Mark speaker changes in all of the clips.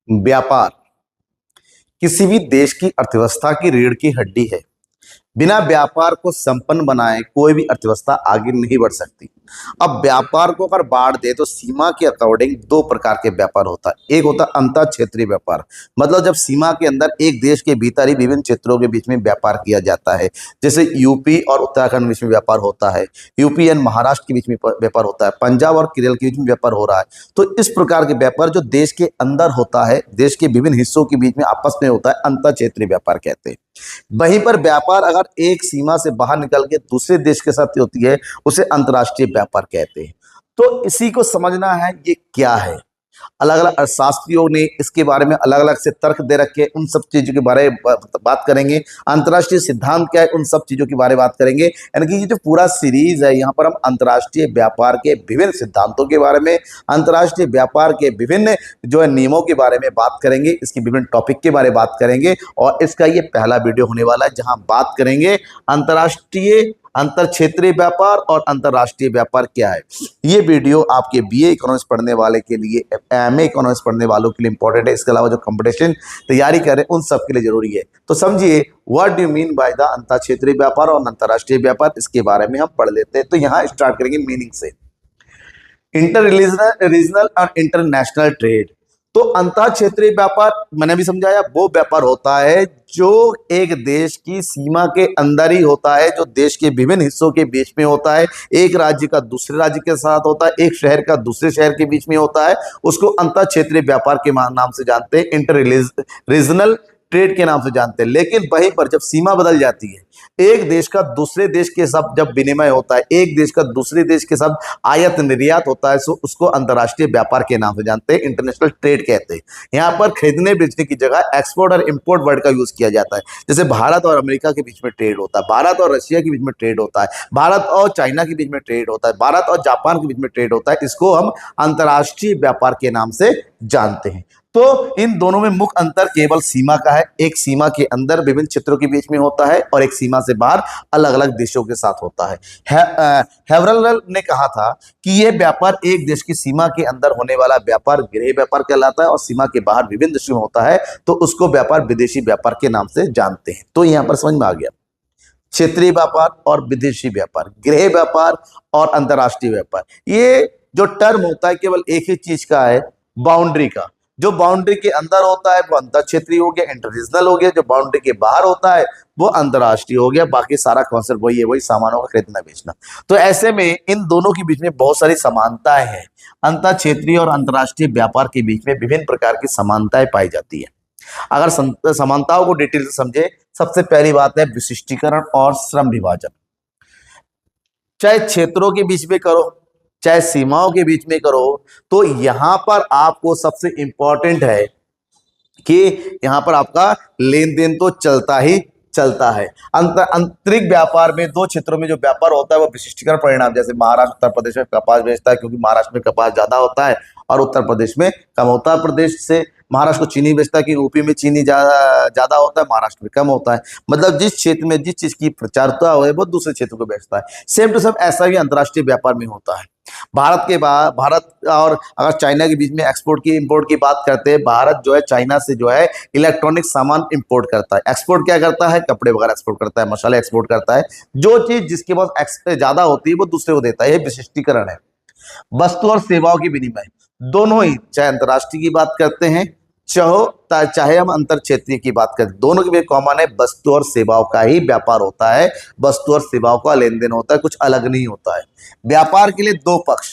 Speaker 1: व्यापार किसी भी देश की अर्थव्यवस्था की रीढ़ की हड्डी है। बिना व्यापार को संपन्न बनाए कोई भी अर्थव्यवस्था आगे नहीं बढ़ सकती। अब व्यापार को अगर बांट दे तो सीमा के अकॉर्डिंग दो प्रकार के व्यापार होता है। एक होता है अंतर क्षेत्रीय व्यापार, मतलब जब सीमा के अंदर एक देश के भीतर ही विभिन्न क्षेत्रों के बीच में व्यापार किया जाता है। जैसे यूपी और उत्तराखंड के बीच में व्यापार होता है, यूपी एंड महाराष्ट्र के बीच में व्यापार होता है, पंजाब और केरल के बीच में व्यापार हो रहा है। तो इस प्रकार के व्यापार जो देश के अंदर होता है, देश के विभिन्न हिस्सों के बीच में आपस में होता है, अंतर क्षेत्रीय व्यापार कहते हैं। वहीं पर व्यापार अगर एक सीमा से बाहर निकल के दूसरे देश के साथ होती है, उसे अंतर्राष्ट्रीय व्यापार कहते हैं। तो इसी को समझना है ये क्या है। अलग अलग अर्थशास्त्रियों ने इसके बारे में अलग अलग से तर्क दे रखे, उन सब चीजों के बारे में बात करेंगे। अंतर्राष्ट्रीय सिद्धांत क्या है, उन सब चीजों के बारे में बात करेंगे। यानी कि ये जो पूरा सीरीज है, यहाँ पर हम अंतर्राष्ट्रीय व्यापार के विभिन्न सिद्धांतों के बारे में, अंतर्राष्ट्रीय व्यापार के विभिन्न जो है नियमों के बारे में बात करेंगे, इसके विभिन्न टॉपिक के बारे में बात करेंगे। और इसका ये पहला वीडियो होने वाला है जहां बात करेंगे अंतर्राष्ट्रीय अंतर क्षेत्रीय व्यापार और अंतर्राष्ट्रीय व्यापार क्या है। ये वीडियो आपके बीए इकोनॉमिक्स पढ़ने वाले के लिए, एमए इकोनॉमिक्स पढ़ने वालों के लिए इंपॉर्टेंट है। इसके अलावा जो कंपटीशन तैयारी कर रहे हैं उन सब के लिए जरूरी है। तो समझिए what do mean by the अंतर क्षेत्रीय व्यापार और अंतर्राष्ट्रीय व्यापार, इसके बारे में हम पढ़ लेते हैं। तो यहाँ स्टार्ट करेंगे मीनिंग से। इंटर रीजनल और इंटरनेशनल ट्रेड। तो अंतर क्षेत्रीय व्यापार मैंने भी समझाया, वो व्यापार होता है जो एक देश की सीमा के अंदर ही होता है, जो देश के विभिन्न हिस्सों के बीच में होता है, एक राज्य का दूसरे राज्य के साथ होता है, एक शहर का दूसरे शहर के बीच में होता है, उसको अंतर क्षेत्रीय व्यापार के नाम से जानते हैं, इंटर रीजनल ट्रेड के नाम से जानते हैं। लेकिन वहीं पर जब सीमा बदल जाती है, एक देश का दूसरे देश के साथ जब विनिमय होता है, एक देश का दूसरे देश के साथ आयात निर्यात होता है, सो उसको अंतर्राष्ट्रीय व्यापार के नाम से जानते हैं, इंटरनेशनल ट्रेड कहते हैं। यहाँ पर खरीदने बेचने की जगह एक्सपोर्ट और इंपोर्ट वर्ड का यूज किया जाता है। जैसे भारत और अमेरिका के बीच में ट्रेड होता है, भारत और रशिया के बीच में ट्रेड होता है, भारत और चाइना के बीच में ट्रेड होता है, भारत और जापान के बीच में ट्रेड होता है। इसको हम अंतर्राष्ट्रीय व्यापार के नाम से जानते हैं। तो इन दोनों में मुख्य अंतर केवल सीमा का है। एक सीमा के अंदर विभिन्न क्षेत्रों के बीच में होता है और एक सीमा से बाहर अलग अलग देशों के साथ होता है। हेवरल ने कहा था कि यह व्यापार एक देश की सीमा के अंदर होने वाला व्यापार गृह व्यापार कहलाता है और सीमा के बाहर विभिन्न देशों में होता है तो उसको व्यापार विदेशी व्यापार के नाम से जानते हैं। तो यहां पर समझ में आ गया, क्षेत्रीय व्यापार और विदेशी व्यापार, गृह व्यापार और अंतर्राष्ट्रीय व्यापार। ये जो टर्म होता है केवल एक ही चीज का है, बाउंड्री का। जो बाउंड्री के अंदर होता है वो अंतर क्षेत्रीय हो गया, इंटर रीजनल हो गया। जो बाउंड्री के बाहर होता है वो अंतर्राष्ट्रीय हो गया। बाकी सारा कॉन्सेप्ट वही है, वही सामानों का खरीदना बेचना। तो ऐसे में इन दोनों के बीच में बहुत सारी समानताएं हैं। अंतर क्षेत्रीय और अंतर्राष्ट्रीय व्यापार के बीच में विभिन्न प्रकार की समानताएं पाई जाती है। अगर समानताओं को डिटेल से समझे, सबसे पहली बात है विशिष्टीकरण और श्रम विभाजन। चाहे क्षेत्रों के बीच में करो, चाहे सीमाओं के बीच में करो, तो यहां पर आपको सबसे इंपॉर्टेंट है कि यहां पर आपका लेन देन तो चलता ही चलता है। आंतरिक व्यापार में दो क्षेत्रों में जो व्यापार होता है वो विशिष्टीकरण परिणाम, जैसे महाराष्ट्र उत्तर प्रदेश में कपास बेचता है क्योंकि महाराष्ट्र में कपास ज्यादा होता है और उत्तर प्रदेश में कम होता है। प्रदेश से महाराष्ट्र को चीनी बेचता है कि यूपी में चीनी ज्यादा होता है, महाराष्ट्र में कम होता है। मतलब जिस क्षेत्र में जिस चीज की प्रचारता हो वो दूसरे क्षेत्र को बेचता है। सेम टू सेम ऐसा ही अंतर्राष्ट्रीय व्यापार में होता है। भारत और अगर चाइना के बीच में एक्सपोर्ट की इंपोर्ट की बात करते हैं, भारत जो है चाइना से जो है इलेक्ट्रॉनिक सामान इंपोर्ट करता है। एक्सपोर्ट क्या करता है, कपड़े वगैरह एक्सपोर्ट करता है, मसाले एक्सपोर्ट करता है। जो चीज जिसके पास ज्यादा होती है वो दूसरे को देता है, ये विशिष्टीकरण है। वस्तु और सेवाओं की विनिमय, दोनों ही, चाहे अंतर्राष्ट्रीय की बात करते हैं चाहे हम अंतर क्षेत्रीय की बात करें, दोनों के बीच कॉमन है, वस्तु और सेवाओं का ही व्यापार होता है। वस्तु और सेवाओं का लेन देन होता है, कुछ अलग नहीं होता है। व्यापार के लिए दो पक्ष,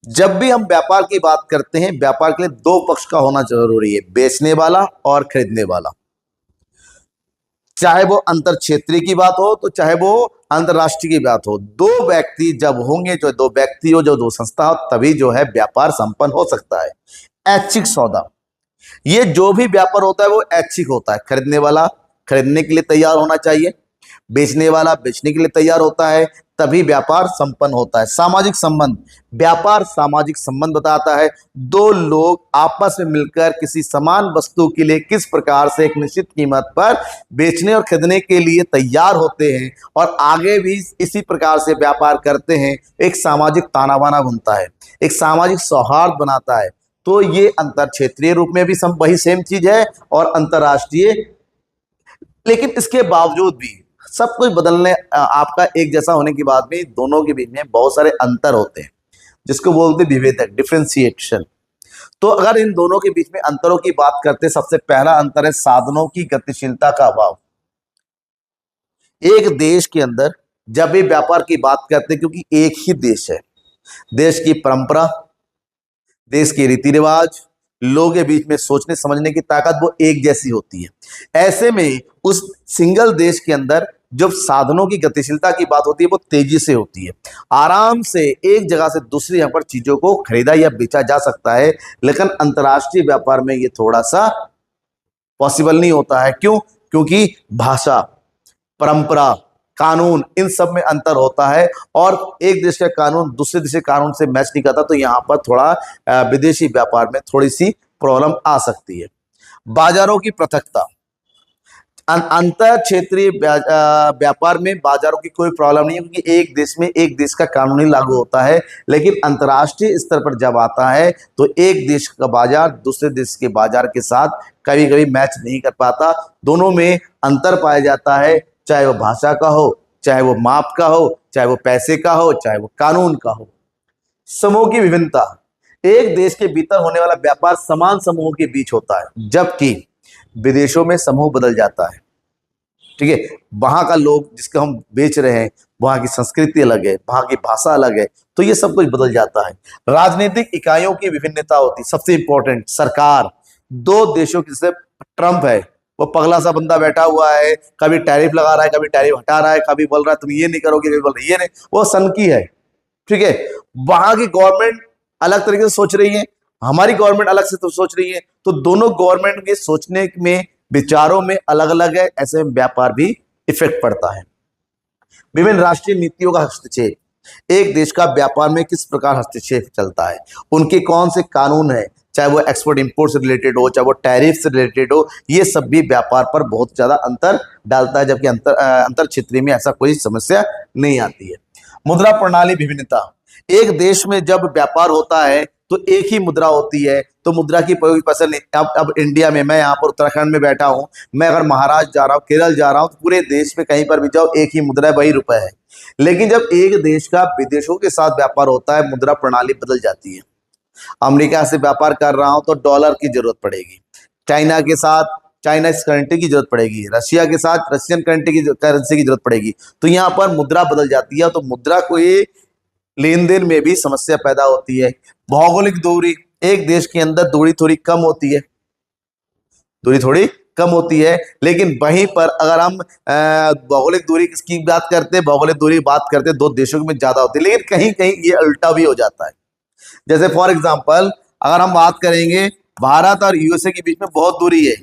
Speaker 1: जब भी हम व्यापार की बात करते हैं व्यापार के लिए दो पक्ष का होना जरूरी है, बेचने वाला और खरीदने वाला। चाहे वो अंतर क्षेत्रीय की बात हो तो चाहे वो अंतरराष्ट्रीय की बात हो, दो व्यक्ति जब होंगे, जो दो व्यक्ति हो, जो दो संस्था हो, तभी जो है व्यापार संपन्न हो सकता है। ऐच्छिक सौदा, ये जो भी व्यापार होता है वो ऐच्छिक होता है। खरीदने वाला खरीदने के लिए तैयार होना चाहिए, बेचने वाला बेचने के लिए तैयार होता है, तभी व्यापार संपन्न होता है। सामाजिक संबंध, व्यापार सामाजिक संबंध बताता है। दो लोग आपस में मिलकर किसी समान वस्तु के लिए किस प्रकार से एक निश्चित कीमत पर बेचने और खरीदने के लिए तैयार होते हैं और आगे भी इसी प्रकार से व्यापार करते हैं। एक सामाजिक ताना बाना बनता है, एक सामाजिक सौहार्द बनाता है। तो ये अंतर क्षेत्रीय रूप में भी वही सेम चीज है और अंतरराष्ट्रीय, लेकिन इसके बावजूद भी सब कुछ बदलने आपका एक जैसा होने के बाद भी दोनों के बीच में बहुत सारे अंतर होते हैं, जिसको बोलते हैं विभेदक, डिफरेंशिएशन। तो अगर इन दोनों के बीच में अंतरों की बात करते हैं, सबसे पहला अंतर है साधनों की गतिशीलता का अभाव। एक देश के अंदर जब भी व्यापार की बात करते हैं, क्योंकि एक ही देश है, देश की परंपरा, देश के रीति रिवाज, लोगों के बीच में सोचने समझने की ताकत वो एक जैसी होती है। ऐसे में उस सिंगल देश के अंदर जब साधनों की गतिशीलता की बात होती है वो तेजी से होती है, आराम से एक जगह से दूसरी जगह पर चीजों को खरीदा या बेचा जा सकता है। लेकिन अंतर्राष्ट्रीय व्यापार में ये थोड़ा सा पॉसिबल नहीं होता है। क्यों? क्योंकि भाषा, परंपरा, कानून, इन सब में अंतर होता है और एक देश का कानून दूसरे देश के कानून से मैच नहीं करता, तो यहां पर थोड़ा विदेशी व्यापार में थोड़ी सी प्रॉब्लम आ सकती है। बाजारों की पृथकता, अंतर क्षेत्रीय व्यापार में बाजारों की कोई प्रॉब्लम नहीं है, क्योंकि एक देश में एक देश का कानून ही लागू होता है। लेकिन अंतर्राष्ट्रीय स्तर पर जब आता है तो एक देश का बाजार दूसरे देश के बाजार के साथ कभी कभी मैच नहीं कर पाता, दोनों में अंतर पाया जाता है, चाहे वो भाषा का हो, चाहे वो माप का हो, चाहे वो पैसे का हो, चाहे वो कानून का हो। समूह की विभिन्नता, एक देश के भीतर होने वाला व्यापार समान समूहों के बीच होता है, जबकि विदेशों में समूह बदल जाता है। ठीक है, वहां का लोग जिसको हम बेच रहे हैं, वहां की संस्कृति अलग है, वहां की भाषा अलग है, तो ये सब कुछ बदल जाता है। राजनीतिक इकाइयों की विभिन्नता होती है, सबसे इंपॉर्टेंट सरकार। दो देशों की, जैसे ट्रंप है, वो पगला सा बंदा बैठा हुआ है, कभी टैरिफ लगा रहा है, कभी टैरिफ हटा रहा है, कभी बोल रहा है तुम ये नहीं करोगे, कभी बोल रहा है ये नहीं, वो सन की है। ठीक है, वहां की गवर्नमेंट अलग तरीके से सोच रही है, हमारी गवर्नमेंट अलग से तो सोच रही है, तो दोनों गवर्नमेंट के सोचने में, विचारों में अलग अलग है, ऐसे में व्यापार भी इफेक्ट पड़ता है। विभिन्न राष्ट्रीय नीतियों का हस्तक्षेप, एक देश का व्यापार में किस प्रकार हस्तक्षेप चलता है, उनके कौन से कानून है, चाहे वो एक्सपोर्ट इंपोर्ट से रिलेटेड हो, चाहे वो टैरिफ से रिलेटेड हो, ये सब भी व्यापार पर बहुत ज्यादा अंतर डालता है, जबकि अंतर क्षेत्रीय में ऐसा कोई समस्या नहीं आती है। मुद्रा प्रणाली विभिन्नता, एक देश में जब व्यापार होता है तो एक ही मुद्रा होती है, तो मुद्रा की कोई पसंद नहीं। अब इंडिया में, मैं यहाँ पर उत्तराखंड में बैठा हूँ, मैं अगर महाराष्ट्र जा रहा हूँ, केरल जा रहा हूँ, तो पूरे देश में कहीं पर भी जाओ एक ही मुद्रा है, वही रुपए है। लेकिन जब एक देश का विदेशों के साथ व्यापार होता है, मुद्रा प्रणाली बदल जाती है। अमेरिका से व्यापार कर रहा हूं तो डॉलर की जरूरत पड़ेगी, चाइना के साथ चाइनीज करेंसी की जरूरत पड़ेगी, रशिया के साथ रशियन करेंसी की जरूरत पड़ेगी, तो यहाँ पर मुद्रा बदल जाती है, तो मुद्रा को ये लेन देन में भी समस्या पैदा होती है। भौगोलिक दूरी, एक देश के अंदर दूरी थोड़ी कम होती है, दूरी थोड़ी कम होती है, लेकिन वहीं पर अगर हम भौगोलिक दूरी किसकी बात करते हैं, भौगोलिक दूरी बात करते हैं, दो देशों में ज्यादा होती है, लेकिन कहीं कहीं ये उल्टा भी हो जाता है। जैसे फॉर एग्जांपल अगर हम बात करेंगे, भारत और यूएसए के बीच में बहुत दूरी है,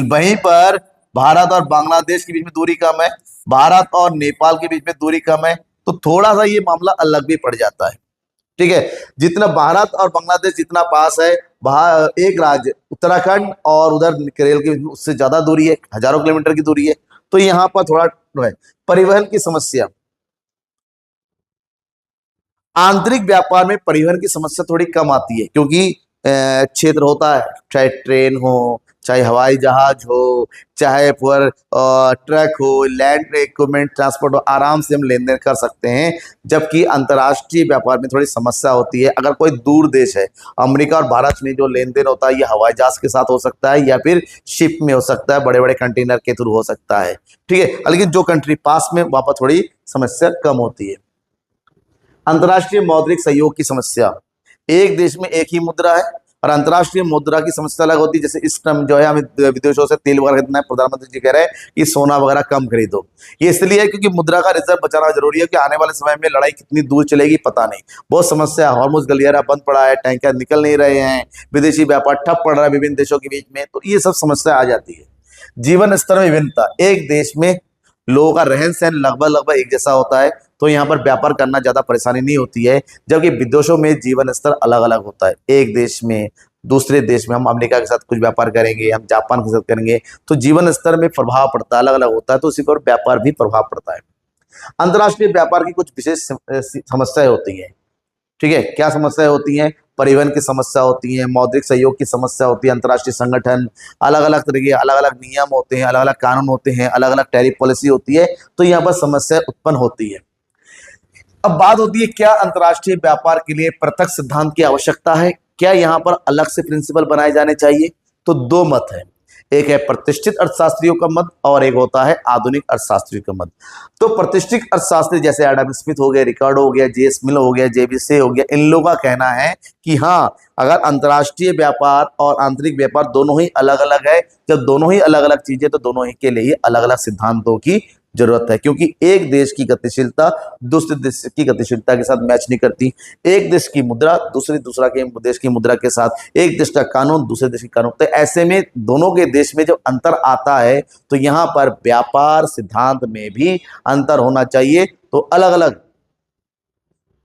Speaker 1: वहीं पर भारत और बांग्लादेश के बीच में दूरी कम है, भारत और नेपाल के बीच में दूरी कम है, तो थोड़ा सा ये मामला अलग भी पड़ जाता है। ठीक है, जितना भारत और बांग्लादेश जितना पास है, एक राज्य उत्तराखंड और उधर केरल के उससे ज्यादा दूरी है, हजारों किलोमीटर की दूरी है, तो यहाँ पर थोड़ा है। परिवहन की समस्या, आंतरिक व्यापार में परिवहन की समस्या थोड़ी कम आती है, क्योंकि क्षेत्र होता है, चाहे ट्रेन हो, चाहे हवाई जहाज हो, चाहे फिर ट्रक हो, लैंड इक्विपमेंट ट्रांसपोर्ट हो, आराम से हम लेन देन कर सकते हैं। जबकि अंतर्राष्ट्रीय व्यापार में थोड़ी समस्या होती है। अगर कोई दूर देश है, अमेरिका और भारत में जो लेन देन होता है, ये हवाई जहाज के साथ हो सकता है या फिर शिप में हो सकता है, बड़े बड़े कंटेनर के थ्रू हो सकता है। ठीक है, लेकिन जो कंट्री पास में, वहां पर थोड़ी समस्या कम होती है। अंतर्राष्ट्रीय मौद्रिक सहयोग की समस्या, एक देश में एक ही मुद्रा है और अंतर्राष्ट्रीय मुद्रा की समस्या अलग होती है। जैसे इस टाइम जो है हमें विदेशों से तेल वगैरह खरीदना है, प्रधानमंत्री जी कह रहे हैं कि सोना वगैरह कम खरीदो। ये इसलिए है क्योंकि मुद्रा का रिजर्व बचाना जरूरी है, कि आने वाले समय में लड़ाई कितनी दूर चलेगी पता नहीं। बहुत समस्या, हॉर्मुज़ गलियारा बंद पड़ा है, टैंकर निकल नहीं रहे हैं, विदेशी व्यापार ठप पड़ रहा है विभिन्न देशों के बीच में, तो ये सब समस्या आ जाती है। जीवन स्तर में विभिन्नता, एक देश में लोगों का रहन सहन लगभग एक जैसा होता है, तो यहाँ पर व्यापार करना ज्यादा परेशानी नहीं होती है। जबकि विदेशों में जीवन स्तर अलग अलग होता है, एक देश में दूसरे देश में, हम अमेरिका के साथ कुछ व्यापार करेंगे, हम जापान के साथ करेंगे, तो जीवन स्तर में प्रभाव पड़ता है, अलग अलग होता है, तो उसी पर व्यापार भी प्रभाव पड़ता है। अंतर्राष्ट्रीय व्यापार की कुछ विशेष समस्याएं होती हैं। ठीक है, क्या समस्याएं होती हैं? परिवहन की समस्या होती है, मौद्रिक सहयोग की समस्या होती है, अंतर्राष्ट्रीय संगठन, अलग अलग तरह के अलग अलग नियम होते हैं, अलग अलग कानून होते हैं, अलग अलग टैरिफ पॉलिसी होती है, तो यहाँ पर समस्या उत्पन्न होती है। अब बात होती है, क्या अंतर्राष्ट्रीय व्यापार के लिए पृथक सिद्धांत की आवश्यकता है? क्या यहाँ पर अलग से प्रिंसिपल बनाए जाने चाहिए? तो दो मत है, एक है प्रतिष्ठित अर्थशास्त्रियों का मत और एक होता है आधुनिक अर्थशास्त्रियों का मत। तो प्रतिष्ठित अर्थशास्त्री जैसे एडम स्मिथ हो गया, रिकार्डो हो गया, जेएस मिल हो गया, जेबीसे हो गया, इन लोगों का कहना है कि हाँ, अगर अंतर्राष्ट्रीय व्यापार और आंतरिक व्यापार दोनों ही अलग अलग है, जब दोनों ही अलग अलग चीजें, तो दोनों ही के लिए अलग अलग सिद्धांतों की जरूरत है, क्योंकि एक देश की गतिशीलता दूसरे देश की गतिशीलता के साथ मैच नहीं करती, एक देश की मुद्रा दूसरा के देश की मुद्रा के साथ, एक देश का कानून दूसरे देश के कानून, तो ऐसे में दोनों के देश में जब अंतर आता है तो यहाँ पर व्यापार सिद्धांत में भी अंतर होना चाहिए। तो अलग अलग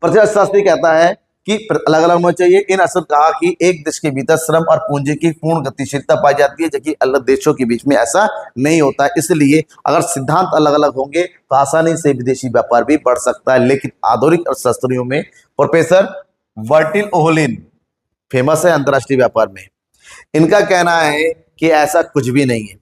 Speaker 1: अर्थशास्त्री कहता है कि अलग अलग होना चाहिए। इन असर कहा कि एक देश के भीतर श्रम और पूंजी की पूर्ण गतिशीलता पाई जाती है, जबकि अलग देशों के बीच में ऐसा नहीं होता है। इसलिए अगर सिद्धांत अलग अलग होंगे तो आसानी से विदेशी व्यापार भी बढ़ सकता है। लेकिन आधुनिक अर्थशास्त्रियों में प्रोफेसर बर्टिल ओहलिन फेमस है अंतर्राष्ट्रीय व्यापार में, इनका कहना है कि ऐसा कुछ भी नहीं है।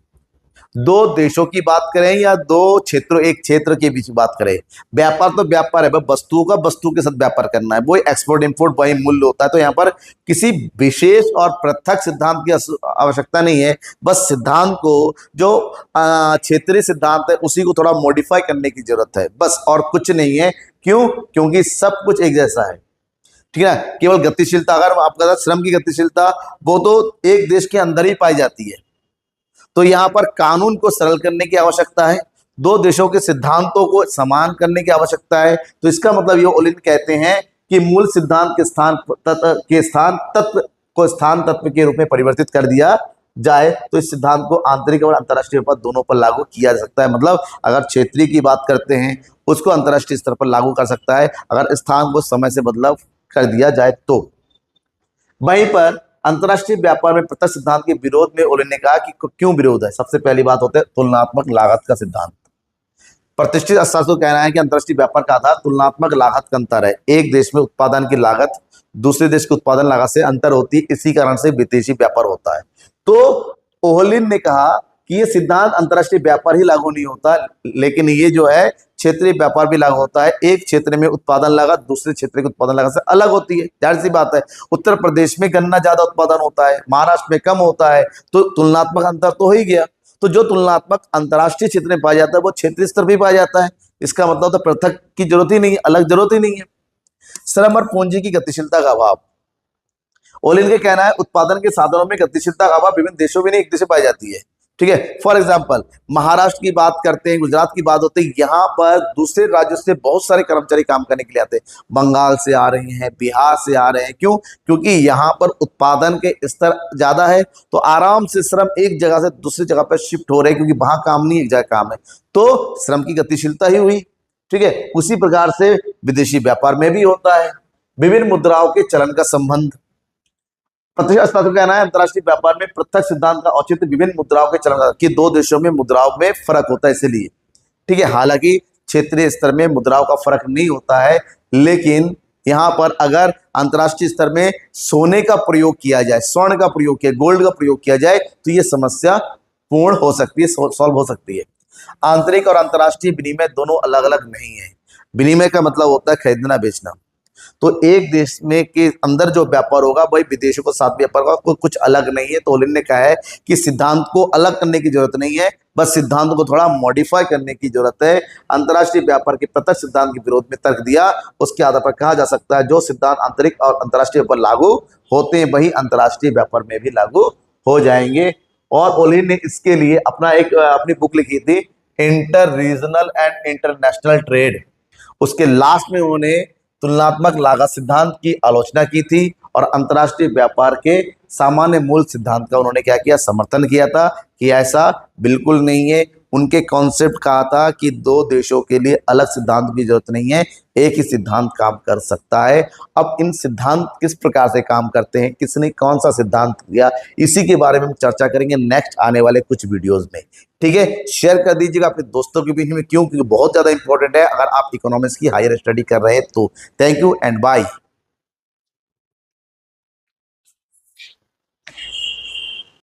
Speaker 1: दो देशों की बात करें या दो क्षेत्रों, एक क्षेत्र के बीच बात करें, व्यापार तो व्यापार है, वस्तुओं का वस्तु के साथ व्यापार करना है, वही एक्सपोर्ट इंपोर्ट वही मूल्य होता है। तो यहाँ पर किसी विशेष और पृथक सिद्धांत की आवश्यकता नहीं है, बस सिद्धांत को जो क्षेत्रीय सिद्धांत है उसी को थोड़ा मॉडिफाई करने की जरूरत है, बस, और कुछ नहीं है। क्यों? क्योंकि सब कुछ एक जैसा है, ठीक है। केवल गतिशीलता, अगर आपका श्रम की गतिशीलता वो तो एक देश के अंदर ही पाई जाती है, तो यहां पर कानून को सरल करने की आवश्यकता है, दो देशों के सिद्धांतों को समान करने की आवश्यकता है। तो इसका मतलब ये ओलिन कहते हैं कि मूल सिद्धांत के स्थान तत्व के रूप में परिवर्तित कर दिया जाए, तो इस सिद्धांत को आंतरिक और अंतर्राष्ट्रीय व्यापार दोनों पर लागू किया जा सकता है। मतलब अगर क्षेत्रीय की बात करते हैं उसको अंतर्राष्ट्रीय स्तर पर लागू कर सकता है, अगर स्थान को समय से बदलाव कर दिया जाए तो। वहीं पर अंतर्राष्ट्रीय व्यापार में पृथक सिद्धांत के विरोध में ओलिन ने कहा कि क्यों विरोध है। सबसे पहली बात होता है तुलनात्मक लागत का सिद्धांत। प्रतिष्ठित अर्थशास्त्रियों का कहना है कि अंतर्राष्ट्रीय व्यापार का आधार तुलनात्मक लागत का अंतर है। एक देश में उत्पादन की लागत दूसरे देश की उत्पादन लागत से अंतर होती है, इसी कारण से विदेशी व्यापार होता है। तो ओलिन ने कहा कि ये सिद्धांत अंतर्राष्ट्रीय व्यापार ही लागू नहीं होता, लेकिन ये जो है क्षेत्रीय व्यापार भी लागू होता है। एक क्षेत्र में उत्पादन लागत दूसरे क्षेत्र की उत्पादन लागत से अलग होती है, जाहिर सी बात है। उत्तर प्रदेश में गन्ना ज्यादा उत्पादन होता है, महाराष्ट्र में कम होता है, तो तुलनात्मक अंतर तो हो ही गया। तो जो तुलनात्मक अंतर्राष्ट्रीय क्षेत्र में पाया जाता है वो क्षेत्रीय स्तर भी पाया जाता है। इसका मतलब तो पृथक की जरूरत ही नहीं है, अलग जरूरत ही नहीं है। श्रम और पूंजी की गतिशीलता का अभाव। ओलिन का कहना है उत्पादन के साधनों में गतिशीलता का अभाव विभिन्न देशों में नहीं एक देश से पाई जाती है, ठीक है। फॉर एग्जाम्पल महाराष्ट्र की बात करते हैं, गुजरात की बात होती है, यहाँ पर दूसरे राज्यों से बहुत सारे कर्मचारी काम करने के लिए आते हैं, बंगाल से आ रहे हैं, बिहार से आ रहे हैं। क्यों? क्योंकि यहाँ पर उत्पादन के स्तर ज्यादा है, तो आराम से श्रम एक जगह से दूसरी जगह पर शिफ्ट हो रहे हैं, क्योंकि वहां काम नहीं एक जगह काम है, तो श्रम की गतिशीलता ही हुई, ठीक है। उसी प्रकार से विदेशी व्यापार में भी होता है। विभिन्न मुद्राओं के चलन का संबंध। प्रतिष्ठित अर्थशास्त्री का कहना है अंतर्राष्ट्रीय व्यापार में पृथक सिद्धांत का औचित्य विभिन्न मुद्राओं के चलन की दो देशों में मुद्राओं में फर्क होता है, इसलिए, ठीक है। हालांकि क्षेत्रीय स्तर में मुद्राओं का फर्क नहीं होता है, लेकिन यहाँ पर अगर अंतर्राष्ट्रीय स्तर में सोने का प्रयोग किया जाए, स्वर्ण का प्रयोग किया, गोल्ड का प्रयोग किया जाए, तो ये समस्या पूर्ण हो सकती है, सॉल्व हो सकती है। आंतरिक और अंतर्राष्ट्रीय विनिमय दोनों अलग अलग नहीं है। विनिमय का मतलब होता है खरीदना बेचना, तो एक देश में के अंदर जो व्यापार होगा वही विदेशों के साथ व्यापार होगा, कुछ अलग नहीं है। तो ओलिन ने कहा है कि सिद्धांत को अलग करने की जरूरत नहीं है, बस सिद्धांत को थोड़ा मॉडिफाई करने की जरूरत है। अंतर्राष्ट्रीय व्यापार के पृथक सिद्धांत के विरोध में तर्क दिया, उसके आधार पर कहा जा सकता है जो सिद्धांत आंतरिक और अंतर्राष्ट्रीय व्यापार लागू होते हैं वही अंतर्राष्ट्रीय व्यापार में भी लागू हो जाएंगे। और ओलिन ने इसके लिए अपनी बुक लिखी थी, inter regional and international trade. उसके लास्ट में उन्होंने तुलनात्मक लागत सिद्धांत की आलोचना की थी और अंतर्राष्ट्रीय व्यापार के सामान्य मूल सिद्धांत का उन्होंने क्या किया, समर्थन किया था कि ऐसा बिल्कुल नहीं है। उनके कॉन्सेप्ट कहा था कि दो देशों के लिए अलग सिद्धांत की जरूरत नहीं है, एक ही सिद्धांत काम कर सकता है। अब इन सिद्धांत किस प्रकार से काम करते हैं, किसने कौन सा सिद्धांत दिया, इसी के बारे में हम चर्चा करेंगे नेक्स्ट आने वाले कुछ वीडियोस में, ठीक है। शेयर कर दीजिएगा अपने दोस्तों के बीच में, क्यों? क्योंकि बहुत ज्यादा इंपॉर्टेंट है अगर आप इकोनॉमिक्स की हायर स्टडी कर रहे हैं तो। Thank you and bye.